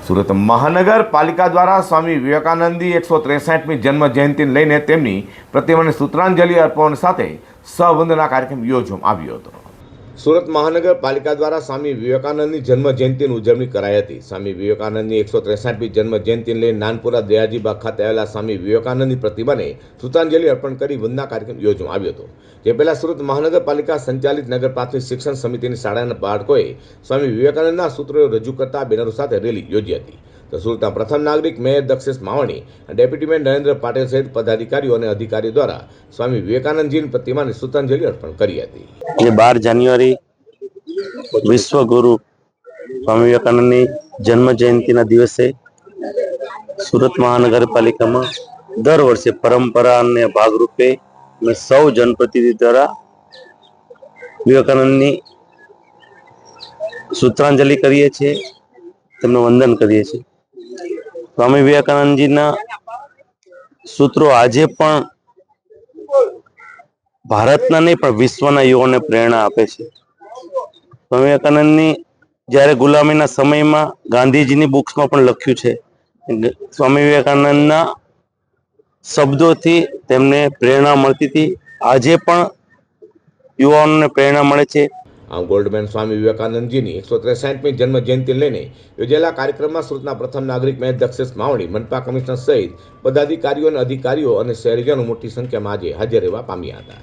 સુરત મહાનગરપાલિકા દ્વારા સ્વામી વિવેકાનંદની 163મી જન્મ જયંતિને લઈને તેમની પ્રતિમાને સૂત્રાંજલિ અર્પણ સાથે સવંદના કાર્યક્રમ યોજવામાં આવ્યો હતો। સુરત મહાનગરપાલિકા દ્વારા સ્વામી વિવેકાનંદની જન્મ જયંતિની ઉજવણી કરાઈ હતી। સ્વામી વિવેકાનંદની 163મી જન્મ જયંતિને લઈને નાનપુરા દયાજીબાગ ખાતે આવેલા સ્વામી વિવેકાનંદની પ્રતિમાને સૂત્રાંજલિ અર્પણ કરી વંદના કાર્યક્રમ યોજવામાં આવ્યો હતો। જે પહેલા સુરત મહાનગરપાલિકા સંચાલિત નગર પ્રાથમિક શિક્ષણ સમિતિની શાળાના બાળકોએ સ્વામી વિવેકાનંદના સૂત્રો રજૂ કરતા બેનરો સાથે રેલી યોજી હતી। તો સુરતના પ્રથમ નાગરિક mayor Dakshesh Mavani, deputy mayor Narendra Patil સહિત પદાધિકારીઓ અને અધિકારીઓ દ્વારા સ્વામી વિવેકાનંદજીની પ્રતિમાને સૂત્રાંજલિ અર્પણ કરી હતી। ये 12 જાન્યુઆરી વિશ્વગુરુ સ્વામી વિવેકાનંદની જન્મ જયંતિના દિવસે સુરત મહાનગરપાલિકામાં દર વર્ષે પરંપરા અને ભાગરૂપે અમે સૌ જનપ્રતિનિધિ દ્વારા વિવેકાનંદની સૂત્રાંજલિ કરીએ છીએ, તેમને વંદન કરીએ છીએ। સ્વામી વિવેકાનંદજીના સૂત્રો આજે પણ ભારતના નહીં પણ વિશ્વના યુવાઓને પ્રેરણા આપે છે। સ્વામી વિવેકાનંદની જ્યારે ગુલામીના સમયમાં ગાંધીજીની બુક્સમાં પણ લખ્યું છે, સ્વામી વિવેકાનંદના શબ્દોથી તેમને પ્રેરણા મળતી હતી, આજે પણ યુવાઓને પ્રેરણા મળે છે। આમ ગોલ્ડમેન સ્વામી વિવેકાનંદજીની 163મી જન્મ જયંતિને લઈને યોજાયેલા કાર્યક્રમમાં સુરતના પ્રથમ નાગરિક મેયર દક્ષેશ માવાણી, મનપા કમિશનર સહિત પદાધિકારીઓ અને અધિકારીઓ અને શહેરીજનો મોટી સંખ્યામાં આજે હાજર રહેવા પામ્યા હતા।